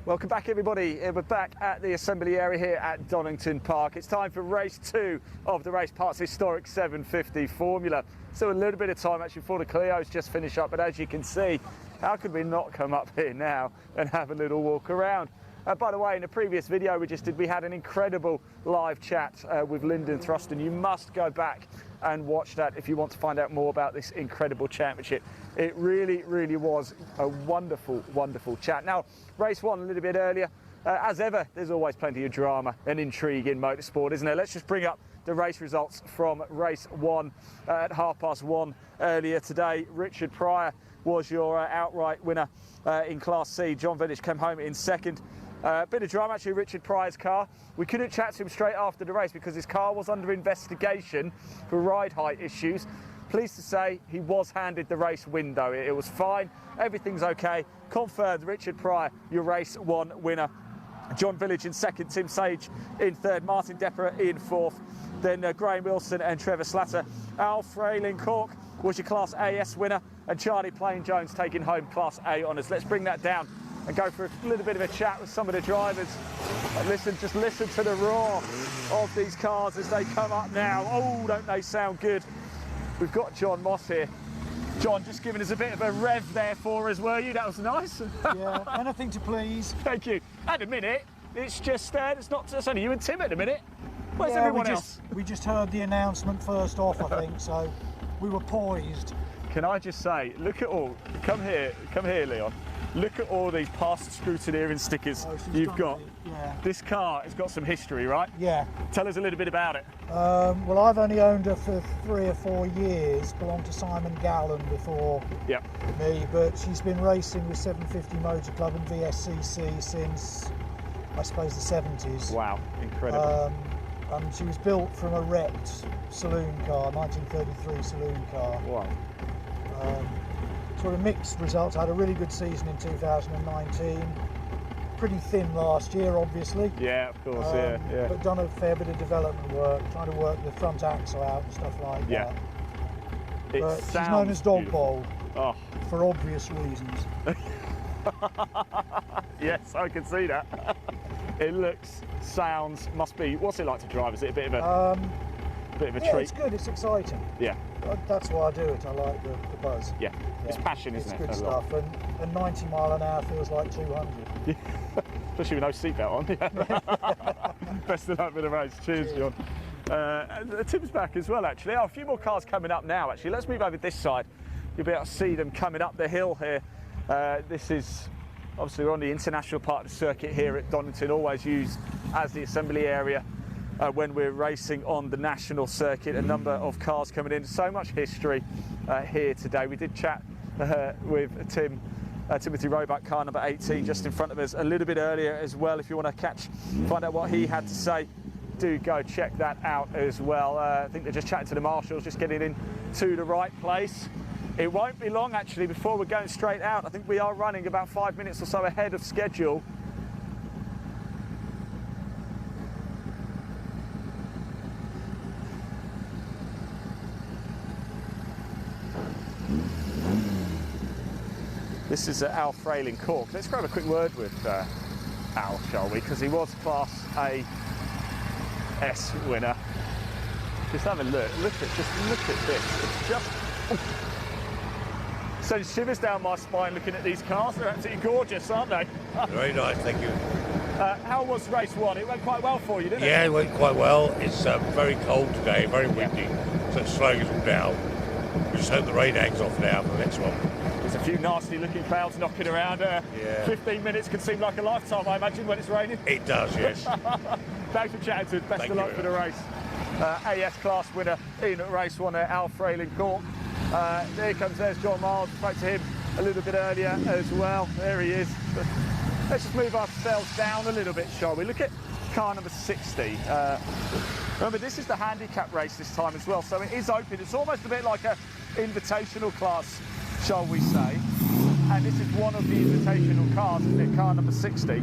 Welcome back, everybody. We're back at the assembly area here at Donnington Park. It's time for race 2 of the race parts historic 750 Formula. So a little bit of time actually before the Clio's just finished up, but as you can see, how could we not come up here now and have a little walk around? By the way, in a previous video we just did, we had an incredible live chat with Lyndon Thruston. You must go back and watch that if you want to find out more about this incredible championship. It really, really was a wonderful, wonderful chat. Now, race 1 a little bit earlier. As ever, there's always plenty of drama and intrigue in motorsport, isn't there? Let's just bring up the race results from race 1 at 1:30 earlier today. Richard Pryor was your outright winner in Class C. John Village came home in second. Bit of drama actually, Richard Pryor's car. We couldn't chat to him straight after the race because his car was under investigation for ride height issues. Pleased to say he was handed the race window. It was fine, everything's okay. Confirmed Richard Pryor, your race 1 winner. John Village in second, Tim Sage in third, Martin Depperer in fourth, then Graham Wilson and Trevor Slatter. Al Frayling Cork was your Class AS winner, and Charlie Plain Jones taking home Class A honours. Let's bring that down and go for a little bit of a chat with some of the drivers. Just listen to the roar of these cars as they come up now. Oh, don't they sound good? We've got John Moss here. John, just giving us a bit of a rev there for us, were you? That was nice. Yeah, anything to please. Thank you. At a minute, it's just, it's only you and Tim at the minute. Where's everyone else? We just heard the announcement first off, I think, so we were poised. Can I just say, look at all, come here, Leon. Look at all these past scrutineering stickers you've got. Yeah. This car has got some history, right? Yeah. Tell us a little bit about it. Well, I've only owned her for 3 or 4 years, belonged to Simon Gallen before me, but she's been racing with 750 Motor Club and VSCC since, I suppose, the 70s. Wow, incredible. She was built from a wrecked saloon car, 1933 saloon car. Wow. Sort of mixed results. I had a really good season in 2019. Pretty thin last year, obviously. Yeah, of course, yeah. But done a fair bit of development work, trying to work the front axle out and stuff like that. But she's known as Dog Bowl for obvious reasons. Yes, I can see that. It looks, sounds, must be. What's it like to drive? Is it a bit of a treat? It's good. It's exciting. Yeah. That's why I do it. I like the buzz. Yeah. It's passion, isn't it? It's good stuff. And 90 mile an hour feels like 200. Yeah. Especially with no seatbelt on. Best of luck with the race. Cheers, John. Tim's back as well, actually. A few more cars coming up now, actually. Let's move over this side. You'll be able to see them coming up the hill here. This is, obviously, we're on the international part of the circuit here at Donnington, always used as the assembly area when we're racing on the national circuit. A number of cars coming in. So much history here today. We did chat with Timothy Roebuck, car number 18, just in front of us a little bit earlier as well. If you want to find out what he had to say, do go check that out as well. I think they're just chatting to the marshals, just getting in to the right place. It won't be long actually before we're going straight out. I think we are running about 5 minutes or so ahead of schedule. This is Al Frayling Cork. Let's grab a quick word with Al, shall we? Because he was Class AS winner. Just have a look. Look at this. It's just sends shivers down my spine looking at these cars. They're absolutely gorgeous, aren't they? Very nice, thank you. How was race 1? It went quite well for you, didn't it? Yeah, it went quite well. It's very cold today, very windy, so it's slowing us all down. We just hope the rain hangs off now for the next one. There's a few nasty looking clouds knocking around. 15 minutes can seem like a lifetime, I imagine, when it's raining. It does, yes. Thanks for chatting to us. Best of luck for the race. AS class winner in race 1, Al Frayling Cork. There's John Miles. We spoke to him a little bit earlier as well. There he is. But let's just move ourselves down a little bit, shall we? Look at car number 60. Remember, this is the handicap race this time as well, so it is open. It's almost a bit like an invitational class, shall we say. And this is one of the invitational cars, isn't it? Car number 60.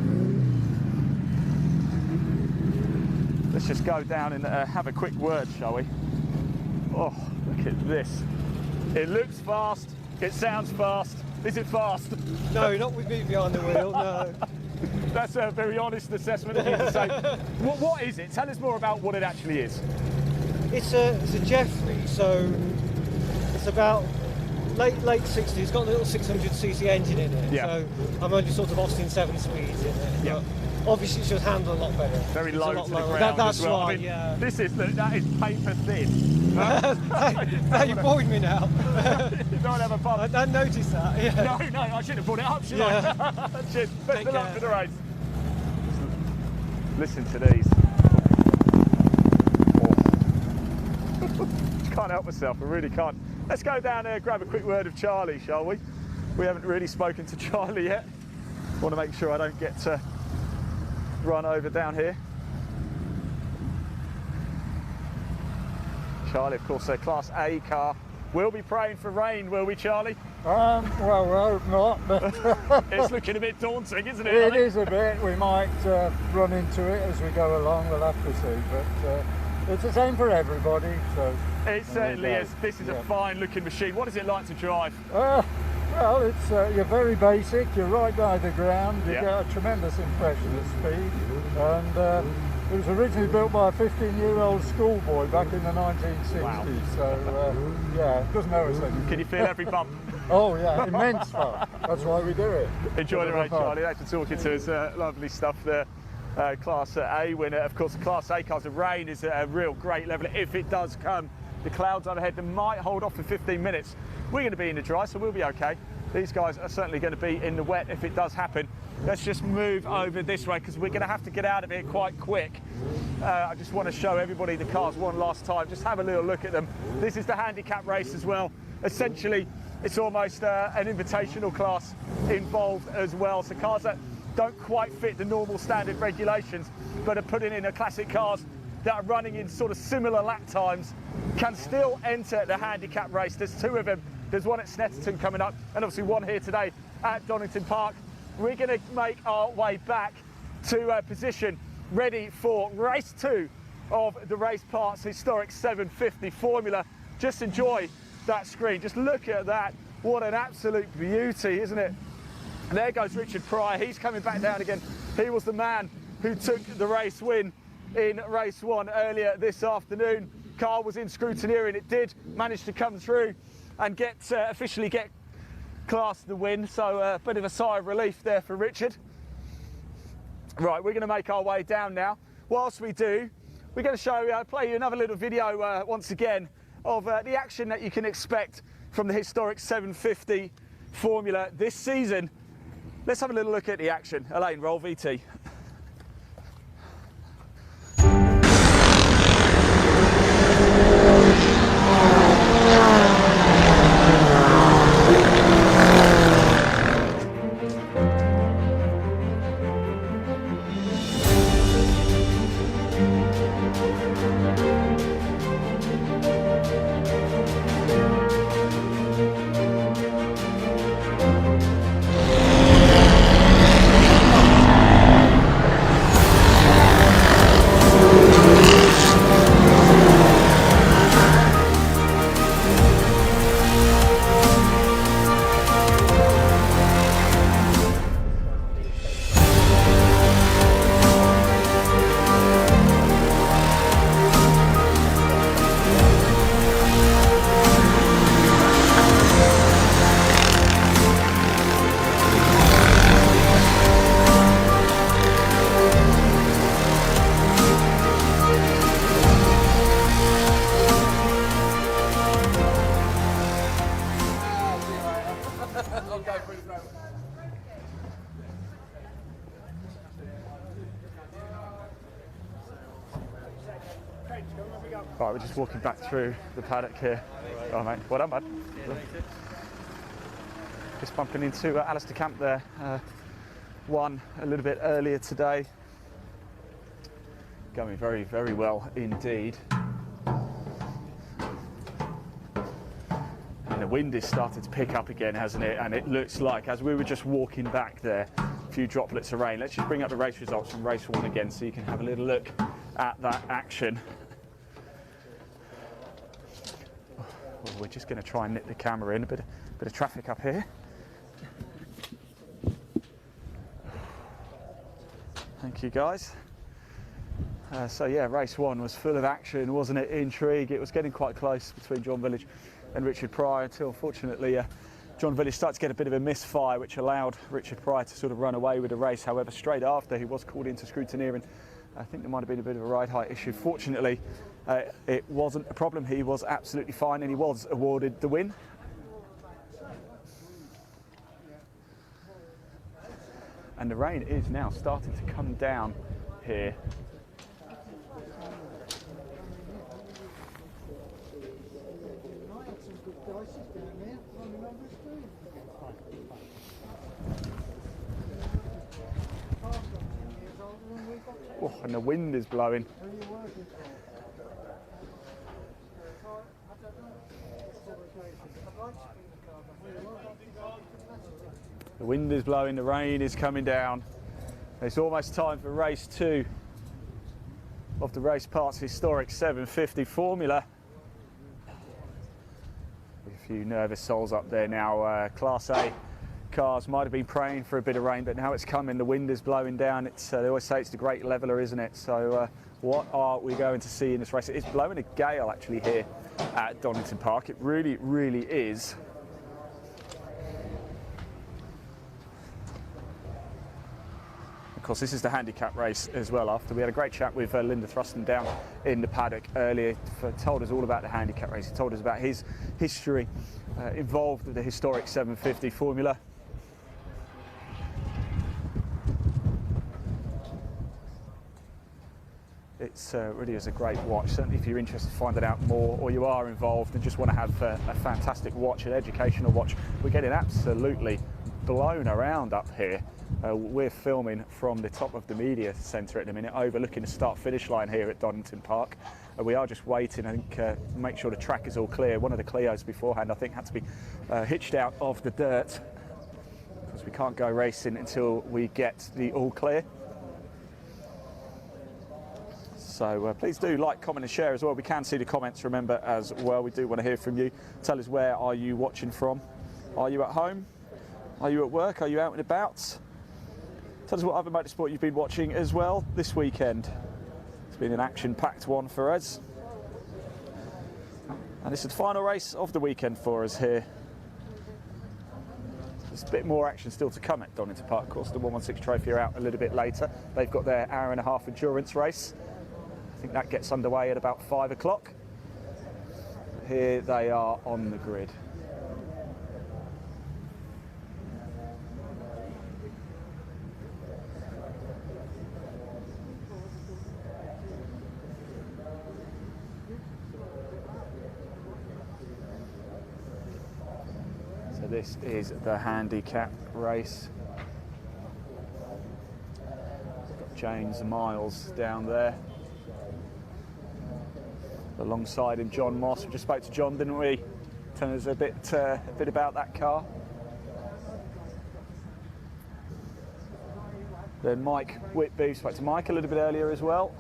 Let's just go down and have a quick word, shall we? Oh, look at this. It looks fast, it sounds fast. Is it fast? No, not with me behind the wheel, no. That's a very honest assessment of you to say. What is it? Tell us more about what it actually is. It's a Jeffrey, so it's about late 60s. It's got a little 600cc engine in it. Yeah. So I'm only sort of Austin 7 speeds in it. Yeah. But obviously, it should handle a lot better. Very It's low a lot to the lower. ground That's as well. right. I mean, Yeah. that is paper thin. Now you bored me now. You don't have a pump. I don't notice that. Yeah. No, I shouldn't have brought it up, should I? Cheers. Best of luck for the race. Listen to these. Can't help myself, I really can't. Let's go down there and grab a quick word of Charlie, shall we? We haven't really spoken to Charlie yet. Want to make sure I don't get run over down here. Charlie, of course, a Class A car. We'll be praying for rain, will we, Charlie? Well, I hope not, but It's looking a bit daunting, isn't it? it is a bit. We might run into it as we go along, we'll have to see, but it's the same for everybody, so... It certainly is. This is a fine looking machine. What is it like to drive? Well, it's you're very basic, you're right by the ground, you get a tremendous impression of speed, and it was originally built by a 15-year-old schoolboy back in the 1960s, Wow. so yeah, it doesn't know us anything. Can you feel every bump? Oh yeah, immense fun. That's why we do it. Enjoy the race, Fun. Charlie. Thanks for talking to us. Lovely stuff there. Class A winner. Of course, the Class A cars, the rain is at a real great level. If it does come, the clouds overhead that might hold off for 15 minutes. We're going to be in the dry, so we'll be okay. These guys are certainly going to be in the wet if it does happen. Let's just move over this way because we're going to have to get out of here quite quick. I just want to show everybody the cars one last time. Just have a little look at them. This is the handicap race as well. Essentially, it's almost an invitational class involved as well. So cars that don't quite fit the normal standard regulations, but are putting in a classic cars that are running in sort of similar lap times can still enter the handicap race. There's two of them. There's one at Snetterton coming up, and obviously one here today at Donnington Park. We're going to make our way back to position ready for race 2 of the Race Parts Historic 750 Formula. Just enjoy that screen. Just look at that. What an absolute beauty, isn't it? And there goes Richard Pryor. He's coming back down again. He was the man who took the race win in race 1 earlier this afternoon. Car was in scrutineering. It did manage to come through and officially get class the win. So a bit of a sigh of relief there for Richard. Right, we're going to make our way down now. Whilst we do, we're going to play you another little video once again of the action that you can expect from the historic 750 Formula this season. Let's have a little look at the action. Elaine, roll VT. Right, we're just walking back through the paddock here. Oh mate, well done, bud. Just bumping into Alistair Camp there. Won a little bit earlier today. Going very, very well indeed. And the wind is starting to pick up again, hasn't it? And it looks like, as we were just walking back there, a few droplets of rain. Let's just bring up the race results from race 1 again so you can have a little look at that action. Well, we're just going to try and nip the camera in. A bit of traffic up here. Thank you, guys. So yeah, race one was full of action, wasn't it? Intrigue. It was getting quite close between John Village and Richard Pryor until, unfortunately, John Village started to get a bit of a misfire, which allowed Richard Pryor to sort of run away with the race. However, straight after, he was called into scrutineering. I think there might have been a bit of a ride height issue. Fortunately, it wasn't a problem. He was absolutely fine, and he was awarded the win. And the rain is now starting to come down here. Oh, and the wind is blowing. The wind is blowing, the rain is coming down. It's almost time for race 2 of the Race Parts Historic 750 Formula. A few nervous souls up there now. Class A cars might have been praying for a bit of rain, but now it's coming. The wind is blowing down. It's they always say it's the great leveler, isn't it? So what are we going to see in this race? It's blowing a gale actually here at Donnington Park. It really, really is. Of course, this is the handicap race as well. After we had a great chat with Linda Thruston down in the paddock earlier, told us all about the handicap race. He told us about his history involved with the historic 750 Formula. It's really is a great watch. Certainly if you're interested in finding out more, or you are involved and just want to have a fantastic watch, an educational watch. We're getting absolutely blown around up here. We're filming from the top of the media centre at the minute, overlooking the start-finish line here at Donnington Park. We are just waiting, I think, to make sure the track is all clear. One of the Clios beforehand, I think, had to be hitched out of the dirt because we can't go racing until we get the all clear. So please do like, comment and share as well. We can see the comments, remember, as well. We do want to hear from you. Tell us, where are you watching from? Are you at home? Are you at work? Are you out and about? Tell us what other motorsport you've been watching as well this weekend. It's been an action-packed one for us. And this is the final race of the weekend for us here. There's a bit more action still to come at Donnington Park. Of course, the 116 Trophy are out a little bit later. They've got their hour-and-a-half endurance race. I think that gets underway at about 5 o'clock. Here they are on the grid. So this is the handicap race. Got James Miles down there. Alongside him, John Moss. We just spoke to John, didn't we? Tell us a bit about that car. Then Mike Whitby, spoke to Mike a little bit earlier as well.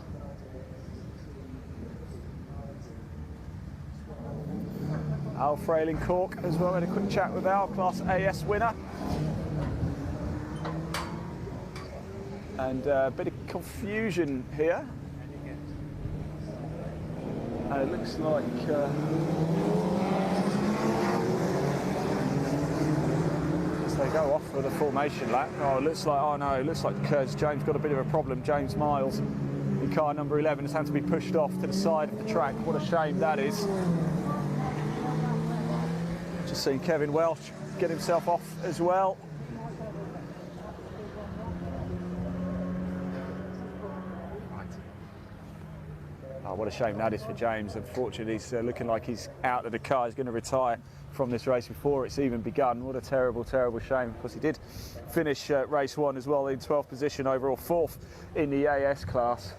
Al Frayling Cork as well. Had a quick chat with Al, Class AS winner. And a bit of confusion here. It looks like as they go off for the formation lap. Oh, it looks like James got a bit of a problem. James Miles in car number 11 has had to be pushed off to the side of the track. What a shame that is. Just seen Kevin Welsh get himself off as well. Oh, what a shame that is for James. Unfortunately, he's looking like he's out of the car. He's going to retire from this race before it's even begun. What a terrible, terrible shame. Of course, he did finish race 1 as well in 12th position overall, 4th in the AS class.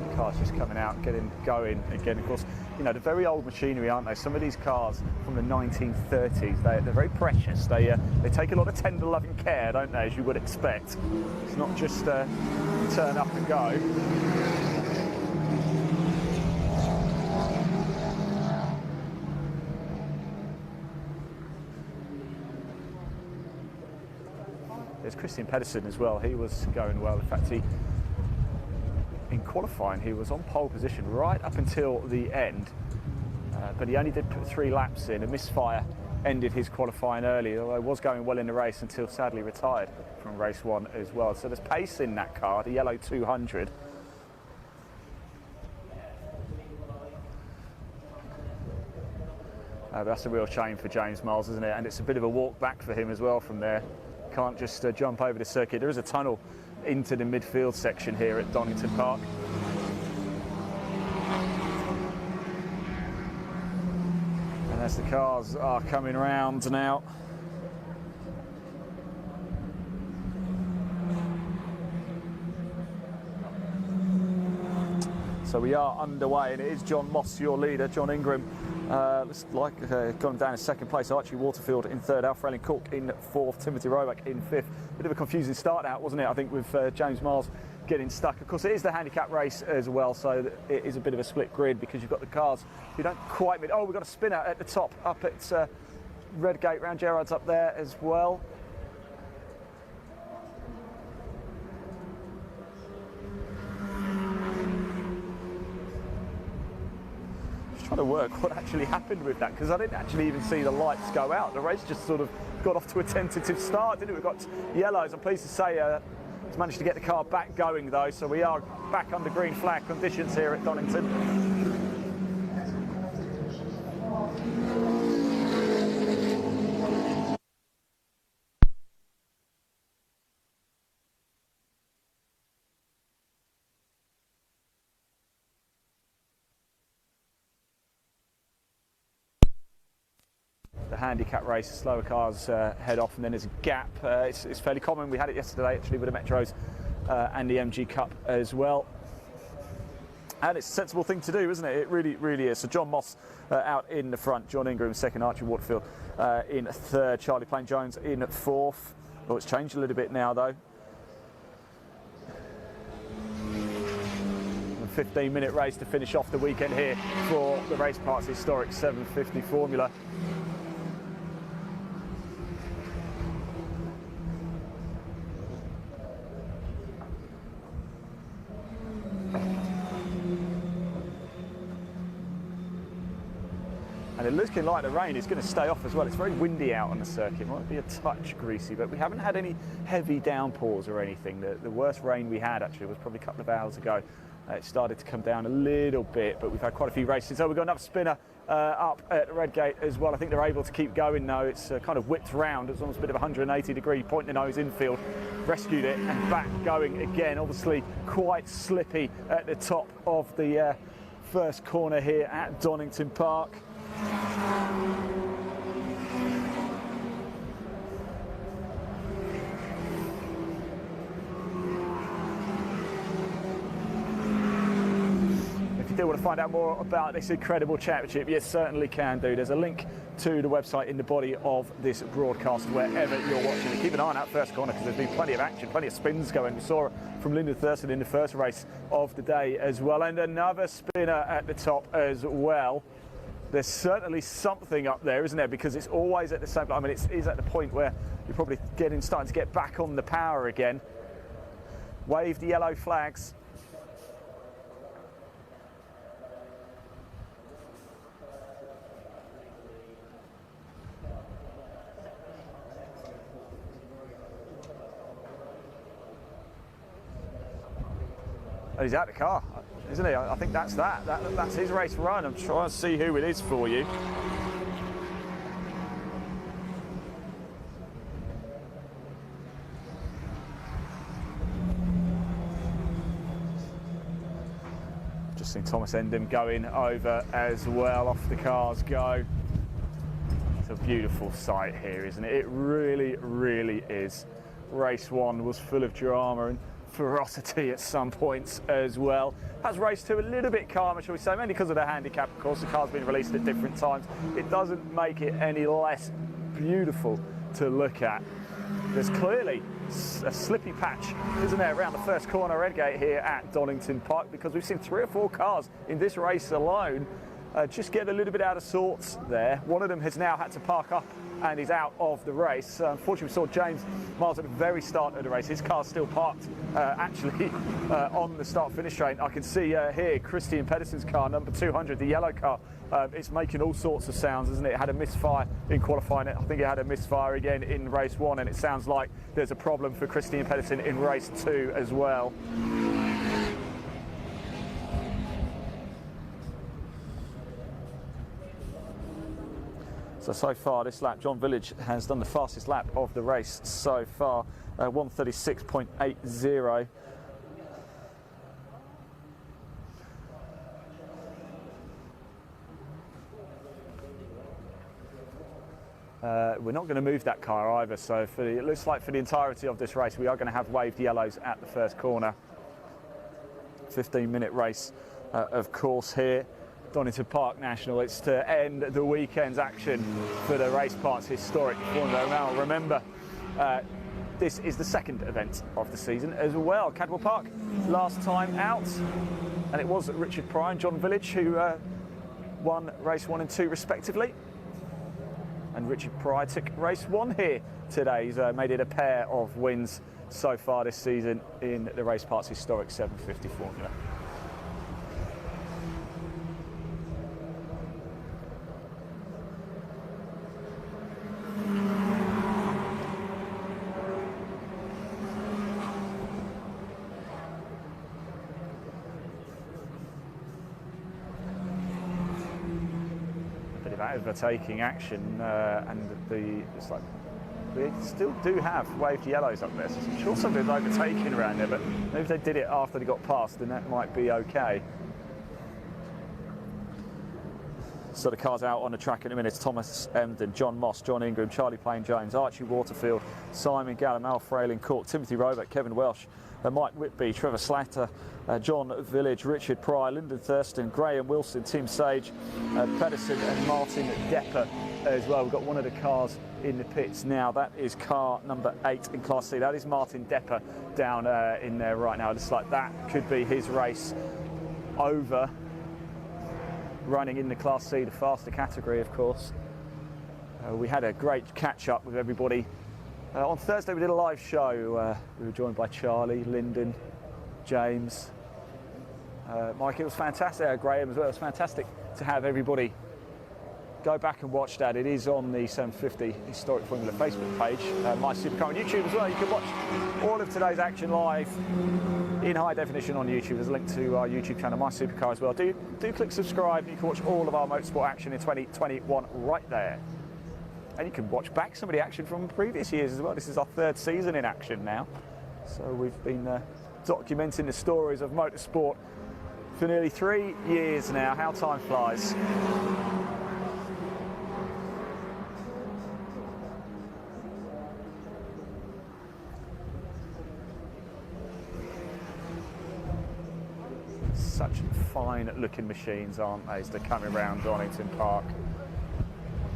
The car's just coming out and getting going again. Of course, you know, they're very old machinery, aren't they? Some of these cars from the 1930s, they're very precious. They take a lot of tender loving care, don't they, as you would expect. It's not just turn up and go. There's Christian Pedersen as well. He was going well. In fact, in qualifying, he was on pole position right up until the end, but he only did put 3 laps in. A misfire ended his qualifying early, although he was going well in the race until sadly retired from race 1 as well. So there's pace in that car, the yellow 200. But that's a real shame for James Miles, isn't it? And it's a bit of a walk back for him as well from there. Can't just jump over the circuit. There is a tunnel into the midfield section here at Donnington Park. And as the cars are coming round now. So we are underway, and it is John Moss, your leader. John Ingram looks like gone down in 2nd place. Archie Waterfield in 3rd, Alf Relling-Cook in 4th, Timothy Roebuck in 5th. Bit of a confusing start out, wasn't it? I think with James Miles getting stuck. Of course, it is the handicap race as well, so it is a bit of a split grid because you've got the cars who don't quite meet. Oh, we've got a spinner at the top up at Redgate round Gerrard's up there as well. Trying to work what actually happened with that, because I didn't actually even see the lights go out. The race just sort of got off to a tentative start, didn't it? We've got yellows. I'm pleased to say it's managed to get the car back going though, so we are back under green flag conditions here at Donnington. The handicap race, slower cars head off, and then there's a gap. It's fairly common. We had it yesterday actually with the Metros and the MG Cup as well. And it's a sensible thing to do, isn't it? It really, really is. So John Moss out in the front, John Ingram 2nd, Archie Waterfield in 3rd, Charlie Plain-Jones in 4th. Oh, it's changed a little bit now though. A 15-minute race to finish off the weekend here for the Race Parts Historic 750 Formula. And it's looking like the rain is going to stay off as well. It's very windy out on the circuit. It might be a touch greasy, but we haven't had any heavy downpours or anything. The worst rain we had actually was probably a couple of hours ago. It started to come down a little bit, but we've had quite a few races. So we've got another spinner up at Redgate as well. I think they're able to keep going now. It's kind of whipped round. It's almost a bit of a 180-degree point the nose infield. Rescued it and back going again. Obviously quite slippy at the top of the first corner here at Donnington Park. If you do want to find out more about this incredible championship, you certainly can do. There's a link to the website in the body of this broadcast wherever you're watching it. Keep an eye on that first corner because there's been plenty of action, plenty of spins going. We saw it from Lyndon Thurston in the first race of the day as well, and another spinner at the top as well. There's certainly something up there, isn't there? Because it's always at the same. I mean, it is at the point where you're probably starting to get back on the power again. Wave the yellow flags. Oh, he's out of the car, isn't he? I think that's that's his race run. I'm trying to see who it is for you. Just seen Thomas Endham going over as well. Off the cars go. It's a beautiful sight here, isn't it? It really, really is. Race 1 was full of drama and ferocity at some points as well. Has race 2 a little bit calmer, shall we say, mainly because of the handicap. Of course, the car's been released at different times. It doesn't make it any less beautiful to look at. There's clearly a slippy patch, isn't there, around the first corner Redgate here at Donnington Park, because we've seen 3 or 4 cars in this race alone just getting a little bit out of sorts there. One of them has now had to park up and is out of the race. Unfortunately, we saw James Miles at the very start of the race. His car's still parked actually on the start-finish train. I can see here Christian Pedersen's car, number 200, the yellow car. It's making all sorts of sounds, isn't it? It had a misfire in qualifying. I think it had a misfire again in race 1, and it sounds like there's a problem for Christian Pedersen in race 2 as well. So far this lap, John Village has done the fastest lap of the race so far, 1:36.80. We're not going to move that car either, so it looks like for the entirety of this race we are going to have waved yellows at the first corner. 15-minute race, of course, here. Donnington Park National. It's to end the weekend's action for the race park's historic Formula. Now remember, this is the second event of the season as well. Cadwell Park last time out, and it was Richard Pryor and John Village who won race 1 and 2 respectively. And Richard Pryor took race 1 here today. He's made it a pair of wins so far this season in the race park's historic 750 Formula. Overtaking action, and it's like we still do have waved yellows up there, so I'm sure somebody's overtaking around there, but maybe if they did it after they got past, then that might be okay. So the cars out on the track in a minute. Thomas Emden, John Moss, John Ingram, Charlie Plain-Jones, Archie Waterfield, Simon Gallum, Al Frayling Court, Timothy Roebuck, Kevin Welsh, Mike Whitby, Trevor Slatter, John Village, Richard Pryor, Lyndon Thurston, Graham Wilson, Tim Sage, Pedersen and Martin Depper as well. We've got one of the cars in the pits now. That is car number 8 in Class C. That is Martin Depper down in there right now. It looks like that could be his race over, running in the Class C, the faster category, of course. We had a great catch-up with everybody. On Thursday we did a live show. We were joined by Charlie, Lyndon, James, Mike. It was fantastic. Graham as well. It was fantastic to have everybody. Go back and watch that. It is on the 750 Historic Formula Facebook page. My Supercar on YouTube as well. You can watch all of today's action live in high definition on YouTube. There's a link to our YouTube channel, My Supercar, as well. Do click subscribe. You can watch all of our motorsport action in 2021 right there. And you can watch back some of the action from previous years as well. This is our 3rd season in action now. So we've been documenting the stories of motorsport for nearly 3 years now. How time flies. Such fine looking machines, aren't they, as they're coming around Donington Park.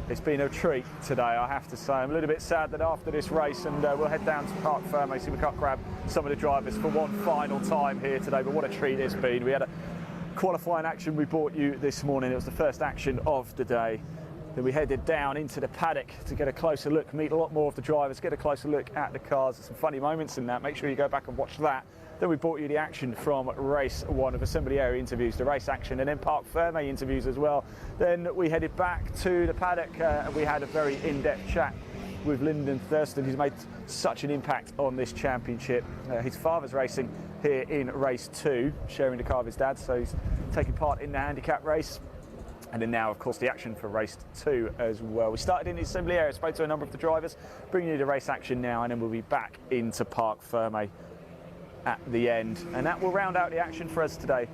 It's been a treat today, I have to say. I'm a little bit sad that after this race, and we'll head down to Parc Fermé, see if we can't grab some of the drivers for one final time here today, but what a treat it's been. We had a qualifying action we brought you this morning. It was the first action of the day. Then we headed down into the paddock to get a closer look, meet a lot more of the drivers, get a closer look at the cars. There's some funny moments in that. Make sure you go back and watch that. Then we brought you the action from race 1 of assembly area interviews, the race action, and then Parc Fermé interviews as well. Then we headed back to the paddock and we had a very in-depth chat with Lyndon Thurston, who's made such an impact on this championship. His father's racing here in race 2, sharing the car with his dad, so he's taking part in the handicap race. And then now, of course, the action for race 2 as well. We started in the assembly area, spoke to a number of the drivers, bringing you the race action now, and then we'll be back into Parc Fermé at the end. And that will round out the action for us today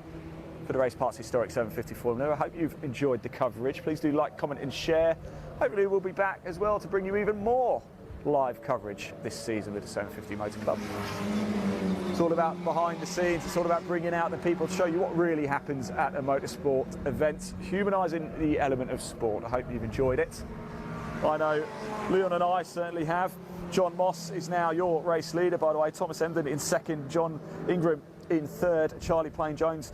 for the Race Park's Historic 750 Formula. I hope you've enjoyed the coverage. Please do like, comment and share. Hopefully we'll be back as well to bring you even more live coverage this season with the 750 Motor Club. It's all about behind the scenes. It's all about bringing out the people to show you what really happens at a motorsport event, humanising the element of sport. I hope you've enjoyed it. I know Leon and I certainly have. John Moss is now your race leader, by the way. Thomas Emden in second, John Ingram in third, Charlie Plain Jones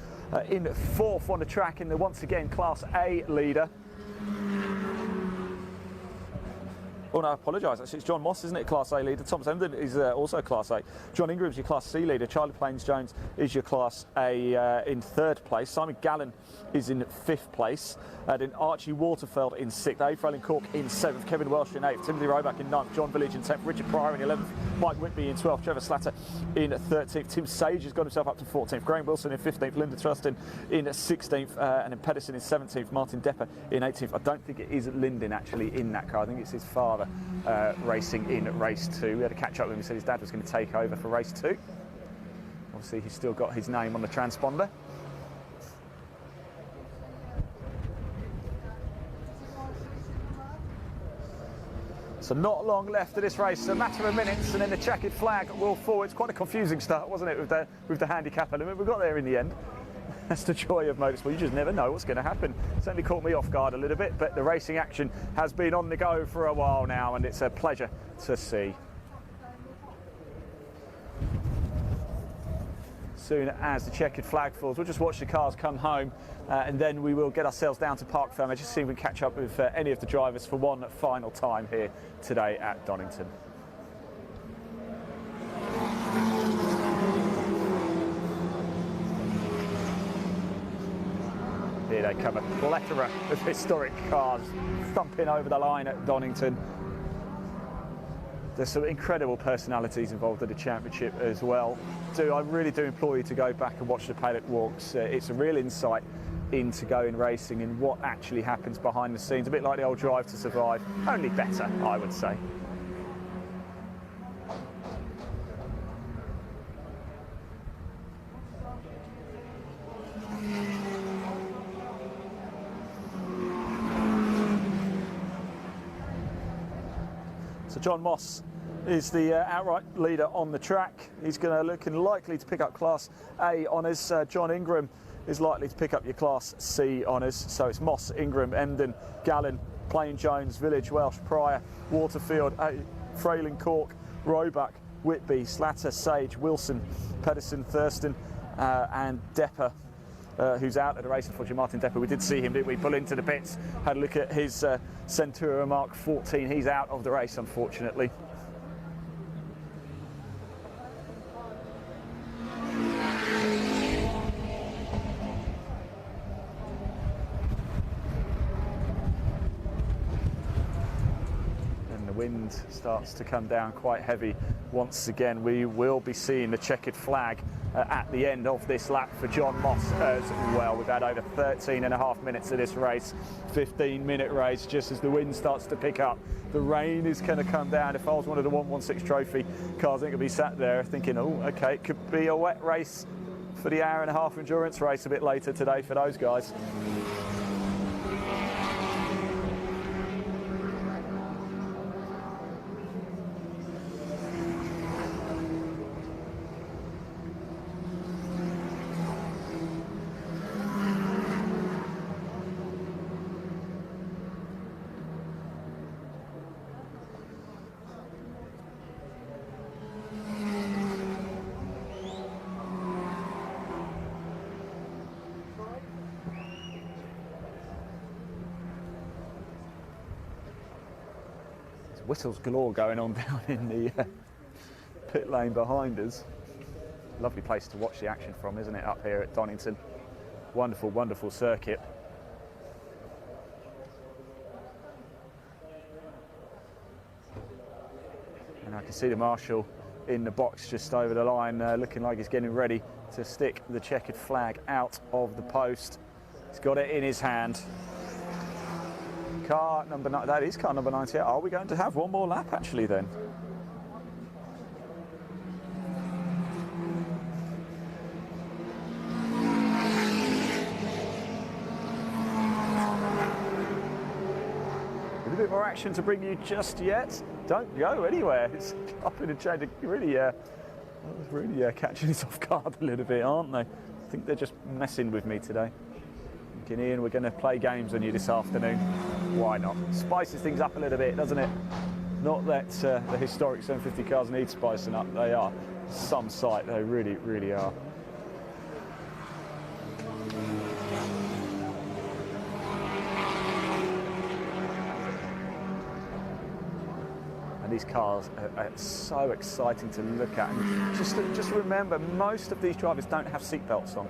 in fourth on the track in the once again Class A leader. Oh no, I apologise, actually it's John Moss, isn't it, Class A leader? Thomas Emden is also Class A. John Ingram's your Class C leader. Charlie Plains Jones is your Class A in third place. Simon Gallen is in fifth place. Then Archie Waterfeld in sixth. Frayling Cork in seventh. Kevin Welsh in eighth. Timothy Roebuck in ninth. John Village in 10th. Richard Pryor in 11th. Mike Whitby in 12th. Trevor Slatter in 13th. Tim Sage has got himself up to 14th. Graham Wilson in 15th. Linda Trustin in 16th. And then Pedersen in 17th. Martin Depper in 18th. I don't think it is Linden actually in that car. I think it's his father racing in race 2. We had to catch up with him. He said his dad was going to take over for race 2. Obviously he's still got his name on the transponder. So not long left of this race, a matter of minutes, and then the checkered flag will fall. It's quite a confusing start, wasn't it, with the handicap element. We got there in the end. That's the joy of motorsport. You just never know what's going to happen. Certainly caught me off guard a little bit, but the racing action has been on the go for a while now, and it's a pleasure to see. Soon as the checkered flag falls, we'll just watch the cars come home, and then we will get ourselves down to Park Ferme, just see if we can catch up with any of the drivers for one final time here today at Donnington. Here they come, a plethora of historic cars thumping over the line at Donnington. There's some incredible personalities involved in the championship as well. I really do implore you to go back and watch the paddock walks. It's a real insight into going racing and what actually happens behind the scenes. A bit like the old Drive to Survive, only better, I would say. So John Moss is the outright leader on the track. He's going to looking likely to pick up Class A honours. John Ingram is likely to pick up your Class C honours. So it's Moss, Ingram, Emden, Gallen, Plain Jones, Village, Welsh, Pryor, Waterfield, Frayling Cork, Roebuck, Whitby, Slatter, Sage, Wilson, Pedersen, Thurston and Depper. Who's out at the race, unfortunately. Martin Depper, we did see him, didn't we? Pull into the pits, had a look at his Centura Mark 14. He's out of the race, unfortunately. And the wind starts to come down quite heavy once again. We will be seeing the checkered flag at the end of this lap for John Moss as well. We've had over 13.5 minutes of this race, 15-minute race, just as the wind starts to pick up. The rain is going to come down. If I was one of the 116 trophy cars, I think I'd be sat there thinking, oh, okay, it could be a wet race for the hour-and-a-half endurance race a bit later today for those guys. Whistles galore going on down in the pit lane behind us. Lovely place to watch the action from, isn't it, up here at Donnington? Wonderful, wonderful circuit. And I can see the marshal in the box just over the line, looking like he's getting ready to stick the checkered flag out of the post. He's got it in his hand. Car number 9, that is car number 98. Are we going to have one more lap actually then? With a bit more action to bring you just yet. Don't go anywhere. It's up in a change. Really, catching us off guard a little bit, aren't they? I think they're just messing with me today. Thinking, Ian, we're going to play games on you this afternoon. Why not? Spices things up a little bit, doesn't it? Not that the historic 750 cars need spicing up. They are some sight. They really, really are. these cars are so exciting to look at. And just remember, most of these drivers don't have seatbelts on.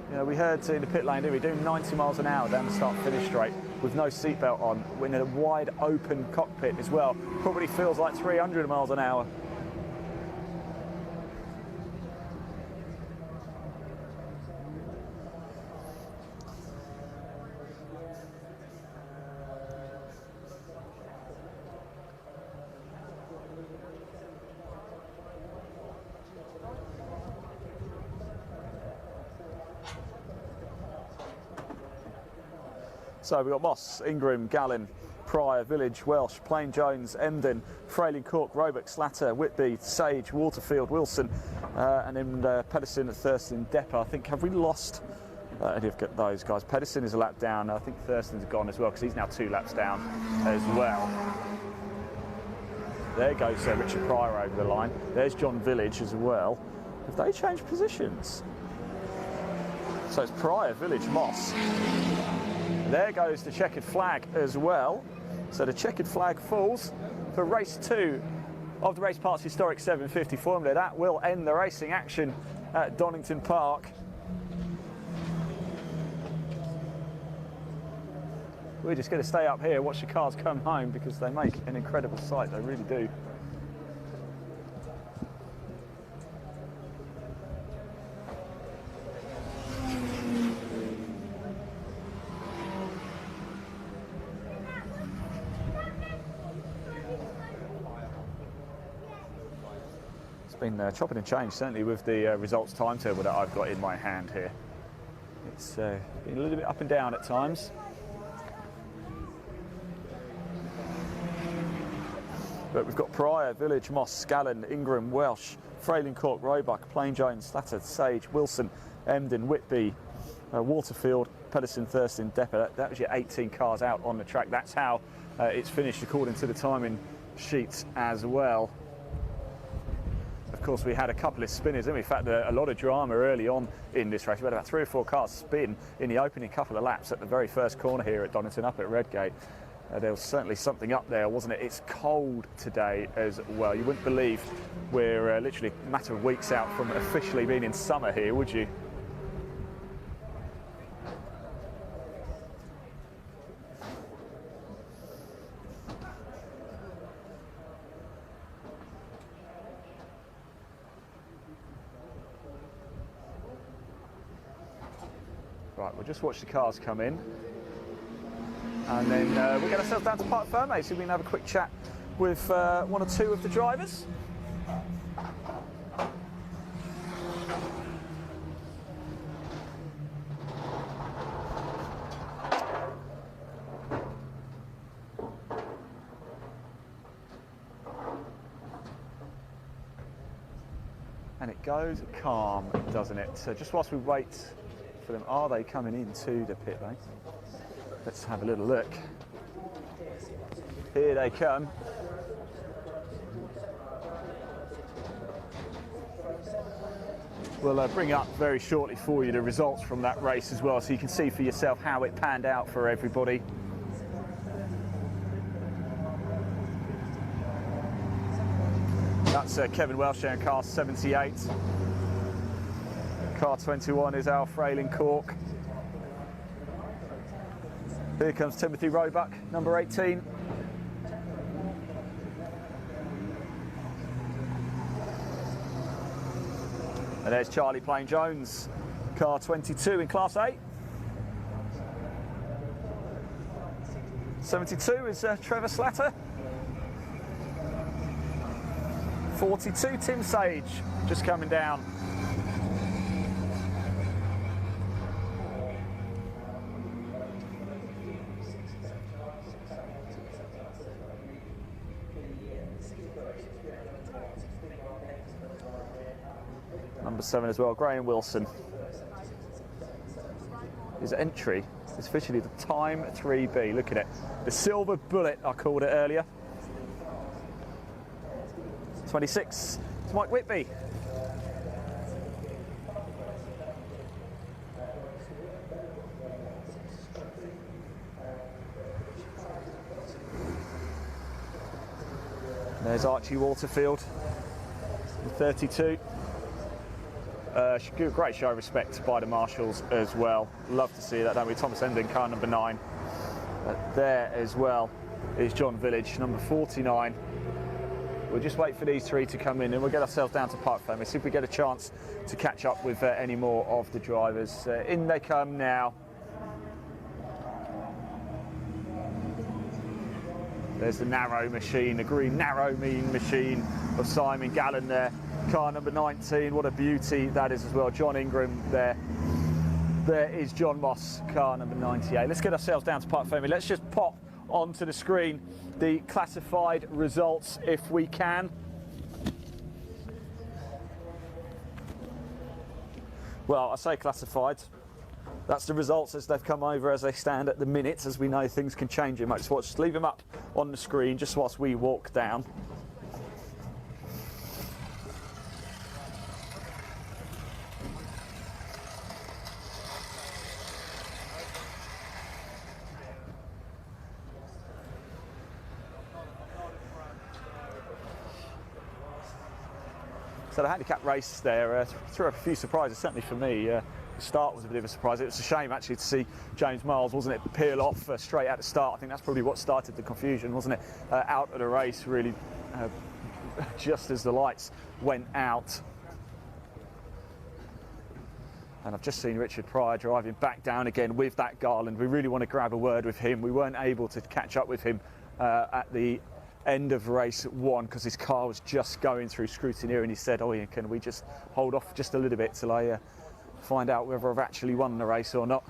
You know, we heard in the pit lane, we do 90 miles an hour down the start-finish straight with no seatbelt on, in a wide open cockpit as well. Probably feels like 300 miles an hour. So we've got Moss, Ingram, Gallon, Pryor, Village, Welsh, Plain Jones, Emden, Frayling, Cork, Roebuck, Slatter, Whitby, Sage, Waterfield, Wilson, and then Pedersen, Thurston, Depper. I think, have we lost any of those guys? Pedersen is a lap down. I think Thurston's gone as well because he's now 2 laps down as well. There goes Richard Pryor over the line. There's John Village as well. Have they changed positions? So it's Pryor, Village, Moss. There goes the checkered flag as well. So the checkered flag falls for race 2 of the Race Parts Historic 750 Formula. That will end the racing action at Donnington Park. We're just going to stay up here, watch the cars come home because they make an incredible sight, they really do. Been chopping and changed, certainly with the results timetable that I've got in my hand here. It's been a little bit up and down at times. But we've got Pryor, Village, Moss, Scallon, Ingram, Welsh, Frayling, Cork, Roebuck, Plain Jones, Slatter, Sage, Wilson, Emden, Whitby, Waterfield, Pedersen, Thurston, Depper. That was your 18 cars out on the track. That's how it's finished according to the timing sheets as well. Of course, we had a couple of spinners, and in fact, a lot of drama early on in this race. We had about 3 or 4 cars spin in the opening couple of laps at the very first corner here at Donnington, up at Redgate. There was certainly something up there, wasn't it? It's cold today as well. You wouldn't believe we're literally a matter of weeks out from officially being in summer here, would you? Right, we'll just watch the cars come in, and then we'll get ourselves down to Parc Fermé so we can have a quick chat with 1 or 2 of the drivers. And it goes calm, doesn't it? So just whilst we wait for them, are they coming into the pit lane? Let's have a little look. Here they come. We'll bring up very shortly for you the results from that race as well, so you can see for yourself how it panned out for everybody. That's Kevin Welsh there in car 78. Car 21 is Al Frayling Cork. Here comes Timothy Roebuck, number 18. And there's Charlie Plain Jones, car 22 in Class 8. 72 is Trevor Slatter. 42, Tim Sage, just coming down. Number 7 as well, Graham Wilson. His entry is officially the Time 3B. Look at it. The silver bullet, I called it earlier. 26, it's Mike Whitby. There's Archie Waterfield, 32. Great show of respect by the marshals as well. Love to see that, don't we? Thomas Ending, car number 9. There as well is John Village, number 49. We'll just wait for these 3 to come in and we'll get ourselves down to Park Fame and see if we get a chance to catch up with any more of the drivers. In they come now. There's the narrow machine, the green narrow mean machine of Simon Gallen there. Car number 19, what a beauty that is as well. John Ingram there. There is John Moss, car number 98. Let's get ourselves down to Park Fame. Let's just pop onto the screen the classified results if we can. Well, I say classified. That's the results as they've come over as they stand at the minute. As we know, things can change in motorsport. Just leave them up on the screen just whilst we walk down. So the handicap race there threw a few surprises, certainly for me. The start was a bit of a surprise. It was a shame actually to see James Miles, wasn't it, peel off straight at the start. I think that's probably what started the confusion, wasn't it? Out of the race, really, just as the lights went out. And I've just seen Richard Pryor driving back down again with that Garland. We really want to grab a word with him. We weren't able to catch up with him at the end of race 1 because his car was just going through scrutiny, and he said, oh, Ian, can we just hold off just a little bit till I find out whether I've actually won the race or not.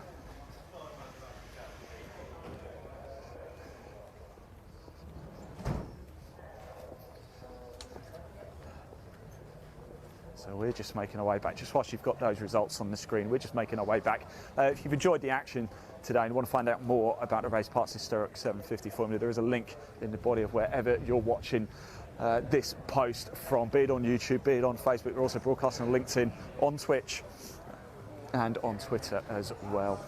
So we're just making our way back. Just whilst you've got those results on the screen, we're just making our way back. If you've enjoyed the action today and want to find out more about the Race Parts Historic 750 Formula, there is a link in the body of wherever you're watching this post from, be it on YouTube, be it on Facebook. We're also broadcasting on LinkedIn, on Twitch and on Twitter as well.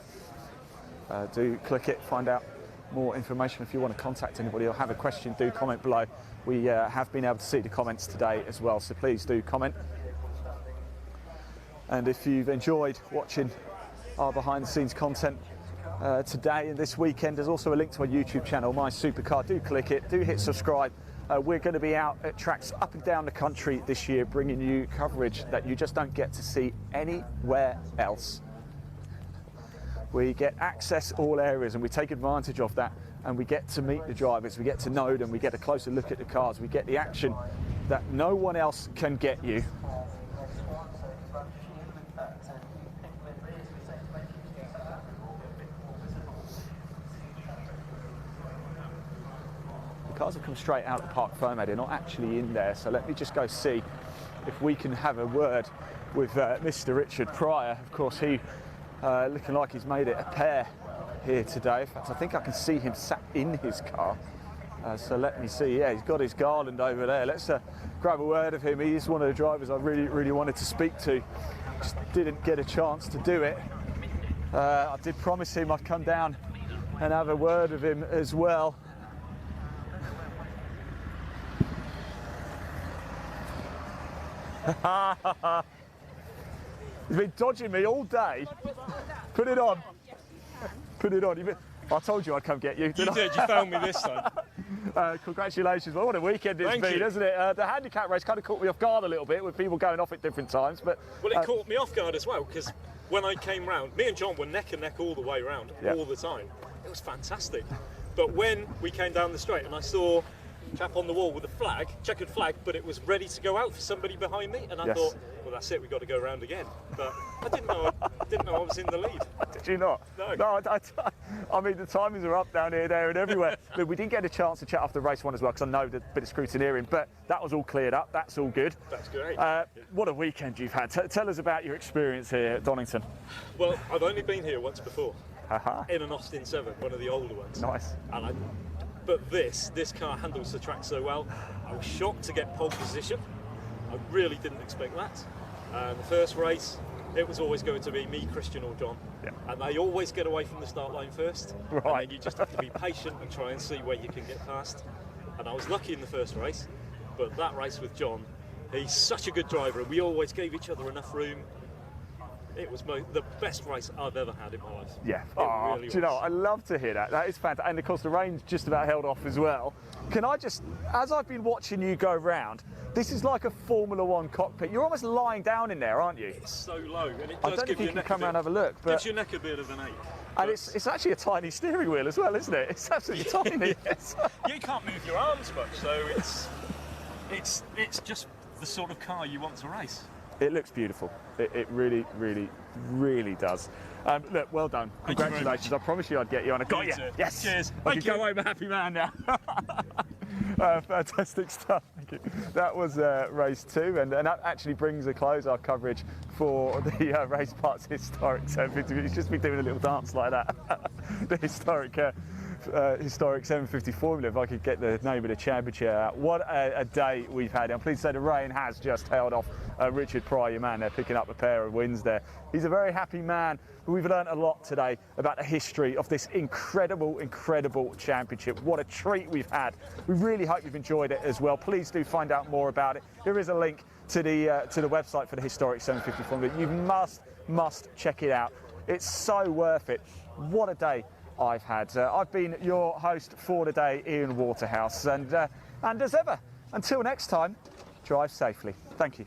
Do click it, find out more information. If you want to contact anybody or have a question, do comment below. We have been able to see the comments today as well, so please do comment. And if you've enjoyed watching our behind the scenes content today and this weekend, there's also a link to our YouTube channel, My Supercar. Do click it, do hit subscribe. We're going to be out at tracks up and down the country this year, bringing you coverage that you just don't get to see anywhere else. We get access all areas and we take advantage of that, and we get to meet the drivers, we get to know them, we get a closer look at the cars, we get the action that no one else can get you. The cars have come straight out of Park Ferme, they're not actually in there, so let me just go see if we can have a word with Mr. Richard Pryor. Of course, he looking like he's made it a pair here today. In fact, I think I can see him sat in his car. So let me see. Yeah, he's got his Garland over there. Let's grab a word of him. He's one of the drivers I really wanted to speak to. Just didn't get a chance to do it. I did promise him I'd come down and have a word with him as well. He's been dodging me all day. Put it on. Put it on. I told you I'd come get you. You did. You found me this time. Congratulations. Well, what a weekend it's been, hasn't it? The handicap race kind of caught me off guard a little bit with people going off at different times. But well, it caught me off guard as well, because when I came round, me and John were neck and neck all the way round, all the time. It was fantastic. But when we came down the straight and I saw a chap on the wall with a flag, checkered flag, but it was ready to go out for somebody behind me, and I thought, well, that's it, we've got to go round again. But I didn't know I was in the lead. Did you not? No. I mean, the timings are up down here, there and everywhere. But we didn't get a chance to chat after race 1 as well, because I know the bit of scrutineering, but that was all cleared up. That's all good. That's great. What a weekend you've had. Tell us about your experience here at Donnington. Well, I've only been here once before, in an Austin 7, one of the older ones. Nice. But this car handles the track so well. I was shocked to get pole position. I really didn't expect that. The first race, it was always going to be me, Christian or John. Yeah. And they always get away from the start line first. Right. And then you just have to be patient and try and see where you can get past. And I was lucky in the first race. But that race with John, he's such a good driver, and we always gave each other enough room. It was the best race I've ever had in my life. Yeah. Really do you know, I love to hear that. That is fantastic. And of course, the rain's just about held off as well. Can I just, as I've been watching you go round, this is like a Formula One cockpit. You're almost lying down in there, aren't you? It's so low, and it I does don't know give if you your can neck come a around and bit, have a look. But gives your neck a bit of an ache. and it's actually a tiny steering wheel as well, isn't it? It's absolutely tiny. Yes. You can't move your arms much, so it's just the sort of car you want to race. It looks beautiful. It really, really, really does. Look, well done. Thank you very Congratulations. I promised you I'd get you on. I got you. too. Yes. Cheers. I Thank can you. go home a happy man now. Fantastic stuff. Thank you. That was race 2, and that actually brings a close our coverage for the Race Parts Historic 750. It's just been doing a little dance like that. The historic 750 Formula, if I could get the name of the championship out. What a day we've had. I'm pleased to say the rain has just held off. Richard Pryor, your man there, picking up a pair of wins there. He's a very happy man. We've learned a lot today about the history of this incredible, incredible championship. What a treat we've had. We really hope you've enjoyed it as well. Please do find out more about it. There is a link to the website for the historic 750 Formula. You must check it out. It's so worth it. What a day I've had. I've been your host for today, Ian Waterhouse, and as ever, until next time, drive safely. Thank you.